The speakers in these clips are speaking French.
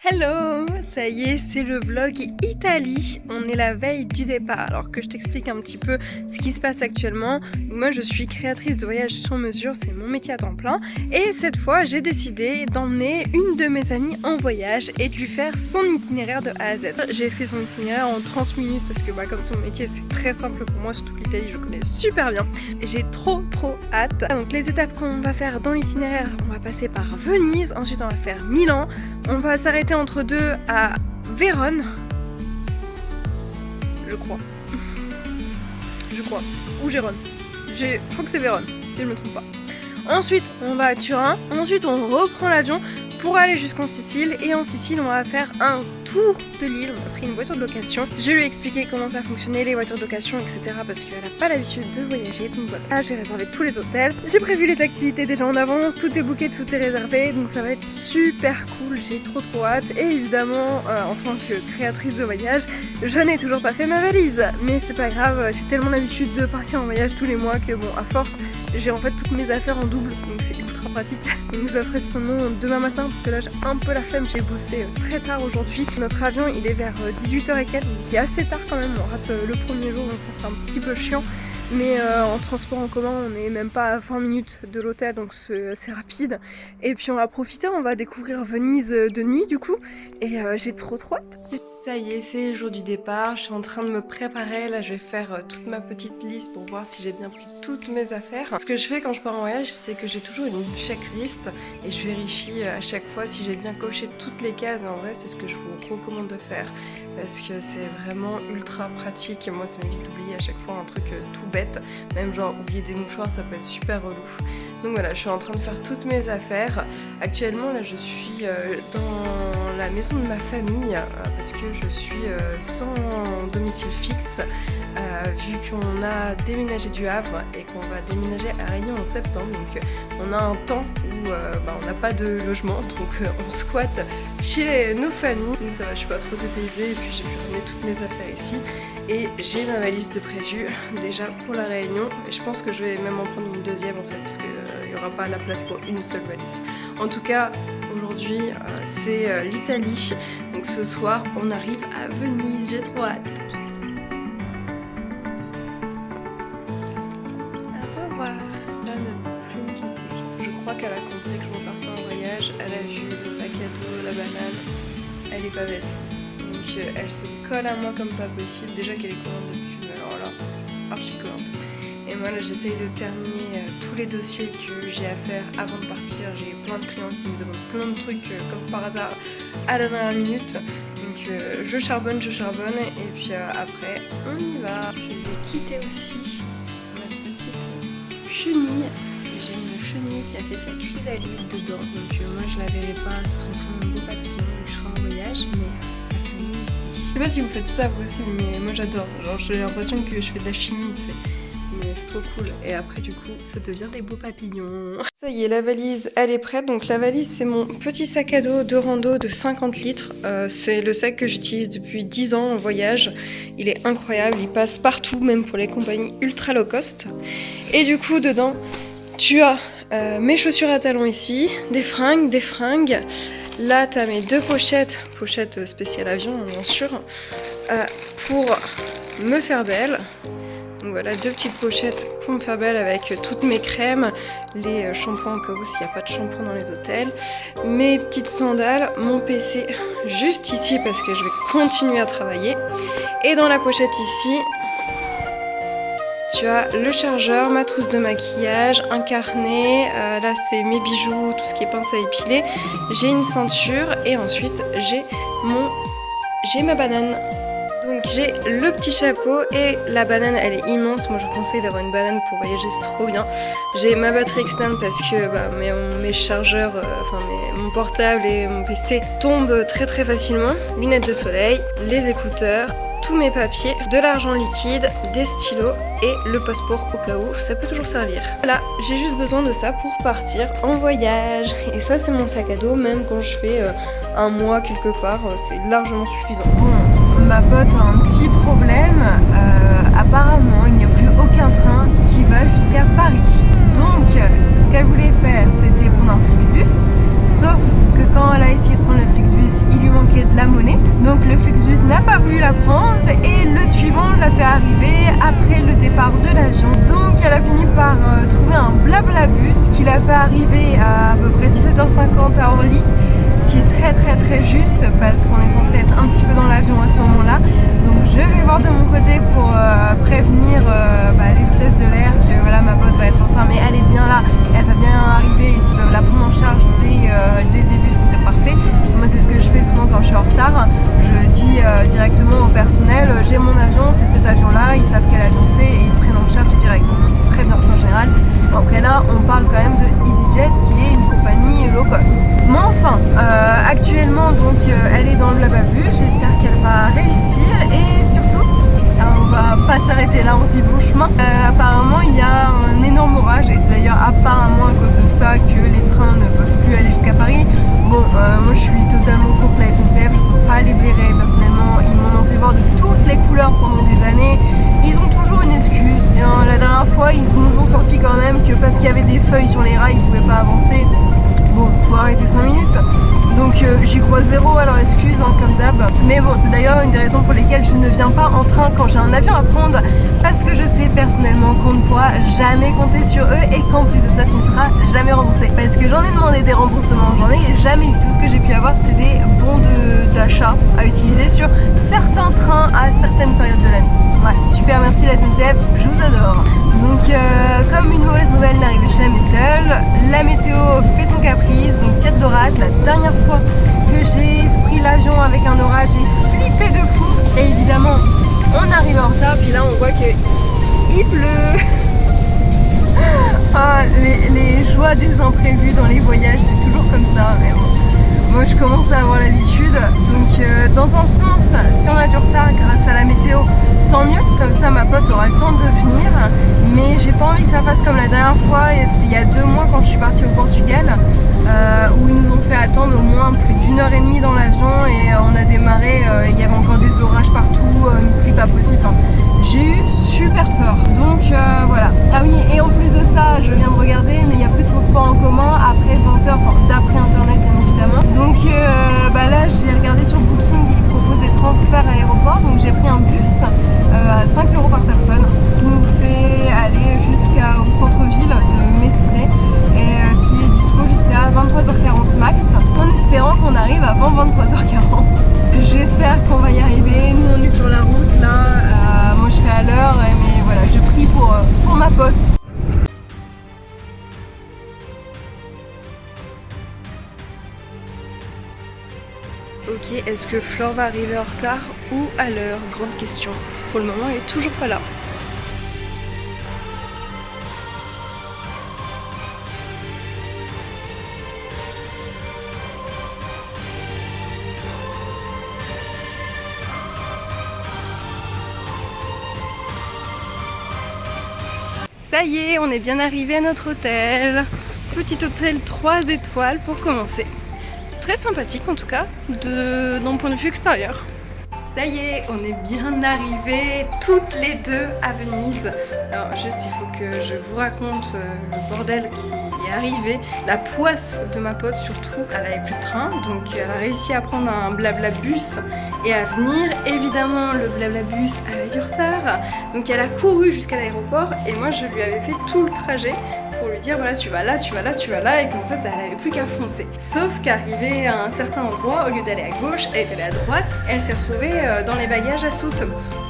Hello, ça y est, c'est le vlog Italie. On est la veille du départ. Alors que je t'explique un petit peu ce qui se passe actuellement. Moi, je suis créatrice de voyages sur mesure, c'est mon métier à temps plein. Et cette fois, j'ai décidé d'emmener une de mes amies en voyage et de lui faire son itinéraire de A à Z. J'ai fait son itinéraire en 30 minutes parce que comme c'est mon métier, c'est très simple pour moi, surtout l'Italie, je connais super bien. Et j'ai trop hâte. Donc les étapes qu'on va faire dans l'itinéraire, on va passer par Venise, ensuite on va faire Milan, on va s'arrêter entre deux à Vérone, je crois, ou Gérone, je crois que c'est Vérone, si je me trompe pas. Ensuite on va à Turin, ensuite on reprend l'avion pour aller jusqu'en Sicile, et en Sicile on va faire un tour de l'île. On a pris une voiture de location, je lui ai expliqué comment ça fonctionnait, les voitures de location, etc. parce qu'elle n'a pas l'habitude de voyager, donc voilà, j'ai réservé tous les hôtels, j'ai prévu les activités déjà en avance, tout est booké, tout est réservé, donc ça va être super cool, j'ai trop hâte. Et évidemment, en tant que créatrice de voyage, je n'ai toujours pas fait ma valise, mais c'est pas grave, j'ai tellement l'habitude de partir en voyage tous les mois que bon, à force, j'ai en fait toutes mes affaires en double, donc c'est ultra pratique. Donc je la ferai seulement demain matin parce que là j'ai un peu la flemme, j'ai bossé très tard aujourd'hui. Notre avion il est vers 18h et quelques, donc il est assez tard quand même, on rate le premier jour, donc ça c'est un petit peu chiant. Mais en transport en commun on n'est même pas à 20 minutes de l'hôtel, donc c'est rapide. Et puis on va profiter, on va découvrir Venise de nuit du coup, et j'ai trop hâte. Ça y est, c'est le jour du départ, je suis en train de me préparer, là je vais faire toute ma petite liste pour voir si j'ai bien pris toutes mes affaires. Ce que je fais quand je pars en voyage, c'est que j'ai toujours une checklist et je vérifie à chaque fois si j'ai bien coché toutes les cases. En vrai, c'est ce que je vous recommande de faire parce que c'est vraiment ultra pratique. Moi, ça m'évite d'oublier à chaque fois un truc tout bête, même genre oublier des mouchoirs, ça peut être super relou. Donc voilà, je suis en train de faire toutes mes affaires. Actuellement, là, je suis dans la maison de ma famille parce que je suis sans domicile fixe vu qu'on a déménagé du Havre et qu'on va déménager à Réunion en septembre. Donc on a un temps où on n'a pas de logement, donc on squatte chez nos familles. Donc ça va, je suis pas trop dépaysée et puis j'ai pu ramener toutes mes affaires ici. Et j'ai ma valise de prévue déjà pour la Réunion. Et je pense que je vais même en prendre une deuxième en fait, parce qu'il n'y aura pas la place pour une seule valise. En tout cas, aujourd'hui, c'est l'Italie. Donc ce soir, on arrive à Venise. J'ai trop hâte. Au revoir. Là, ne plus me quitter. Je crois qu'elle a compris que je repartais en voyage. Elle a vu le sac à dos, la banane. Elle est pas bête. Donc elle se colle à moi comme pas possible. Déjà qu'elle est collante d'habitude, mais alors là, archi collante. Et moi là j'essaye de terminer tous les dossiers que j'ai à faire avant de partir. J'ai plein de clients qui me demandent plein de trucs comme par hasard à la dernière minute. Donc je charbonne et puis après on y va. Je vais quitter aussi ma petite chenille parce que j'ai une chenille qui a fait sa chrysalide dedans. Donc moi je la verrai pas se transformer en beau papillon donc je serai en voyage, mais la famille ici. Je sais pas si vous faites ça vous aussi, mais moi j'adore. Genre j'ai l'impression que je fais de la chimie, mais c'est trop cool. Et après du coup ça devient des beaux papillons. Ça y est, la valise elle est prête. Donc la valise c'est mon petit sac à dos de rando de 50 litres. C'est le sac que j'utilise depuis 10 ans en voyage. Il est incroyable, il passe partout, même pour les compagnies ultra low cost. Et du coup dedans tu as mes chaussures à talons ici, des fringues. Là tu as mes deux pochettes spéciales avion bien sûr, pour me faire belle. Donc voilà, deux petites pochettes pour me faire belle avec toutes mes crèmes, les shampoings au cas où s'il n'y a pas de shampoing dans les hôtels, mes petites sandales, mon PC juste ici parce que je vais continuer à travailler. Et dans la pochette ici, tu as le chargeur, ma trousse de maquillage, un carnet, là c'est mes bijoux, tout ce qui est pince à épiler, j'ai une ceinture et ensuite j'ai ma banane. Donc j'ai le petit chapeau et la banane elle est immense, moi je vous conseille d'avoir une banane pour voyager, c'est trop bien. J'ai ma batterie externe parce que mes chargeurs, mon portable et mon PC tombent très facilement. Lunettes de soleil, les écouteurs, tous mes papiers, de l'argent liquide, des stylos et le passeport au cas où, ça peut toujours servir. Voilà, j'ai juste besoin de ça pour partir en voyage. Et ça c'est mon sac à dos, même quand je fais un mois quelque part, c'est largement suffisant. Ma pote a un petit problème, apparemment il n'y a plus aucun train qui va jusqu'à Paris. Donc ce qu'elle voulait faire c'était prendre un Flixbus, sauf que quand elle a essayé de prendre le Flixbus, il lui manquait de la monnaie. Donc le Flixbus n'a pas voulu la prendre et le suivant l'a fait arriver après le départ de l'avion. Donc elle a fini par trouver un Blablabus qui l'a fait arriver à peu près 17h50 à Orly, ce qui est très juste parce qu'on est censé être un petit peu dans l'avion à ce moment-là. Donc je vais voir de mon côté pour prévenir les hôtesses de l'air que voilà, ma pote va être en retard, mais elle est bien là, elle va bien arriver et s'ils peuvent la prendre en charge dès le début, ce serait parfait. Moi c'est ce que je fais souvent quand je suis en retard, je dis directement au personnel, j'ai mon avion, c'est cet avion là, ils savent quel avion c'est et ils prennent en charge direct. Donc c'est très bien fait en général. Après là on parle quand même de EasyJet qui est une compagnie low cost. Mais enfin, actuellement donc elle est dans le Blablabus, j'espère qu'elle va réussir et surtout on va pas s'arrêter là en si bon chemin. Apparemment il y a un énorme orage et c'est d'ailleurs apparemment à cause de ça que les trains ne peuvent plus aller jusqu'à Paris. Bon, moi je suis totalement contre la SNCF, je peux pas les blairer personnellement, ils m'en ont fait voir de toutes les couleurs pendant des années. Ils ont toujours une excuse. Et, la dernière fois ils nous ont sorti quand même que parce qu'il y avait des feuilles sur les rails ils pouvaient pas avancer. Bon, faut arrêter 5 minutes. Donc j'y crois zéro à leur excuse comme d'hab. Mais bon, c'est d'ailleurs une des raisons pour lesquelles je ne viens pas en train quand j'ai un avion à prendre, parce que je sais personnellement qu'on ne pourra jamais compter sur eux et qu'en plus de ça tu ne seras jamais remboursé. Parce que j'en ai demandé des remboursements, j'en ai jamais eu. Tout ce que j'ai pu avoir c'est des bons d'achat à utiliser sur certains trains à certaines périodes de l'année. Ouais, super, merci la SNCF, je vous adore. Donc comme une mauvaise nouvelle n'arrive jamais seule, la météo fait son caprice, donc il y a de l'orage. La dernière fois que j'ai pris l'avion avec un orage, j'ai flippé de fou. Et évidemment, on arrive en retard, puis là on voit qu'il pleut. Ah, les joies des imprévus dans les voyages, c'est toujours comme ça. Mais bon. Moi je commence à avoir l'habitude, donc dans un sens, si on a du retard grâce à la météo, tant mieux, comme ça ma pote aura le temps de venir, mais j'ai pas envie que ça fasse comme la dernière fois, il y a 2 mois quand je suis partie au Portugal, où ils nous ont fait attendre au moins plus d'1h30 dans l'avion et on a démarré, il y avait encore des orages partout, une pluie pas possible, enfin, j'ai eu super peur, donc voilà. Ah oui, et en plus de ça, je viens de regarder, mais il n'y a plus de transport en commun après 20h, enfin d'après internet bien évidemment. Donc là j'ai regardé sur Booking, ils proposent des transferts à l'aéroport, donc j'ai pris un bus à 5 € par personne qui nous fait aller jusqu'au centre-ville de Mestre et qui est dispo jusqu'à 23h40 max, en espérant qu'on arrive avant 23h40. J'espère qu'on va y arriver, nous on est sur la route là, moi je serai à l'heure, mais voilà, je prie pour ma pote. Ok, est-ce que Flore va arriver en retard ou à l'heure? Grande question. Pour le moment, elle est toujours pas là. Ça y est, on est bien arrivé à notre hôtel. Petit hôtel 3 étoiles pour commencer. Très sympathique en tout cas, d'un point de vue extérieur. Ça y est, on est bien arrivés toutes les deux à Venise. Alors juste il faut que je vous raconte le bordel qui est arrivé. La poisse de ma pote surtout, elle avait plus de train, donc elle a réussi à prendre un Blablabus et à venir. Évidemment le Blablabus avait du retard, donc elle a couru jusqu'à l'aéroport et moi je lui avais fait tout le trajet pour lui dire voilà tu vas là, tu vas là, tu vas là, et comme ça elle avait plus qu'à foncer. Sauf qu'arrivée à un certain endroit, au lieu d'aller à gauche, elle est allée à droite, elle s'est retrouvée dans les bagages à soute.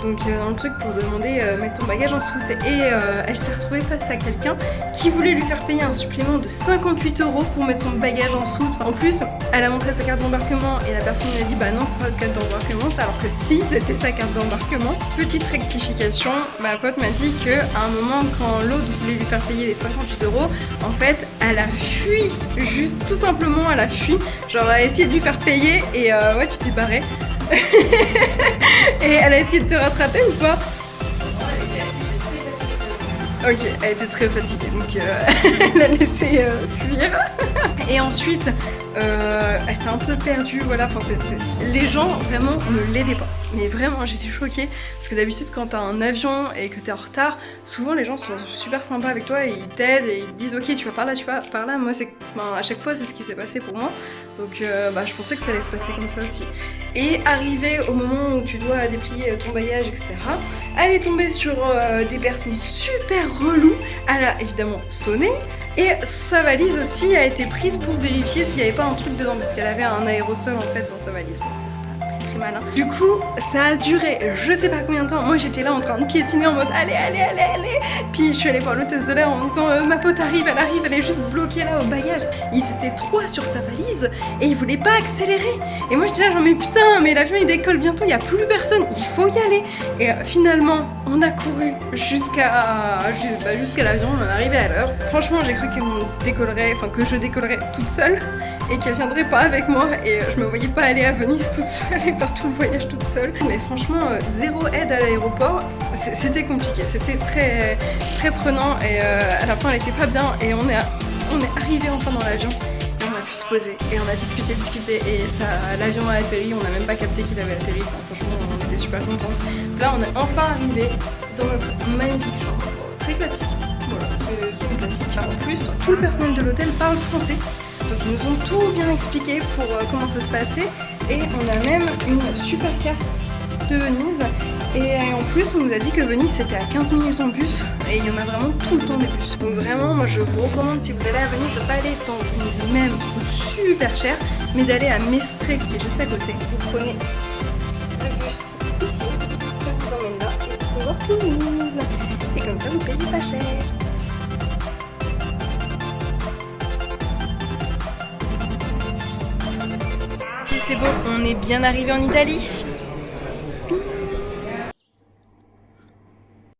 Donc dans le truc pour demander mettre ton bagage en soute, et elle s'est retrouvée face à quelqu'un qui voulait lui faire payer un supplément de 58 € pour mettre son bagage en soute. En plus, elle a montré sa carte d'embarquement et la personne lui a dit bah non c'est pas votre carte d'embarquement, alors que si c'était sa carte d'embarquement. Petite rectification, ma pote m'a dit que à un moment quand l'autre voulait lui faire payer les 58 €, en fait elle a fui, juste tout simplement elle a fui, genre elle a essayé de lui faire payer et ouais tu t'es barré. Et elle a essayé de te rattraper ou pas? Ok, elle était très fatiguée donc elle a laissé fuir. Et ensuite, Elle s'est un peu perdue, voilà, enfin les gens vraiment ne l'aidaient pas. Mais vraiment j'étais choquée parce que d'habitude quand t'as un avion et que t'es en retard, souvent les gens sont super sympas avec toi et ils t'aident et ils te disent ok tu vas par là, tu vas par là. Moi c'est à chaque fois c'est ce qui s'est passé pour moi. Donc je pensais que ça allait se passer comme ça aussi. Et arrivé au moment où tu dois déplier ton bagage, etc., elle est tombée sur des personnes super reloues. Elle a évidemment sonné et sa valise aussi a été prise pour vérifier s'il n'y avait pas un truc dedans parce qu'elle avait un aérosol en fait dans sa valise. Bon, ça, c'est pas très malin. Du coup, ça a duré je sais pas combien de temps. Moi j'étais là en train de piétiner en mode allez. Puis je suis allée voir l'hôtesse de l'air en me disant ma pote arrive, elle est juste bloquée là au bagage. Ils étaient 3 sur sa valise et ils voulaient pas accélérer. Et moi j'étais là genre mais putain, mais l'avion il décolle bientôt, il y a plus personne, il faut y aller. Et finalement on a couru jusqu'à l'avion, on est arrivé à l'heure. Franchement j'ai cru que je décollerais toute seule et qu'elle viendrait pas avec moi et je me voyais pas aller à Venise toute seule et faire tout le voyage toute seule. Mais franchement zéro aide à l'aéroport, c'était compliqué, c'était très prenant et à la fin elle était pas bien et on est arrivé enfin dans l'avion et on a pu se poser et on a discuté et l'avion a atterri, on n'a même pas capté qu'il avait atterri, enfin, franchement on était super contente. Là on est enfin arrivé dans notre magnifique chambre, très classique, voilà, c'est classique. En plus tout le personnel de l'hôtel parle français. Donc ils nous ont tout bien expliqué pour comment ça se passait et on a même une super carte de Venise et en plus on nous a dit que Venise c'était à 15 minutes en bus et il y en a vraiment tout le temps des bus. Donc vraiment moi je vous recommande si vous allez à Venise de pas aller dans Venise même qui coûte super cher mais d'aller à Mestre qui est juste à côté. Vous prenez le bus ici, ça vous emmène là et vous pouvez voir tout Venise et comme ça vous payez pas cher. C'est bon, on est bien arrivé en Italie.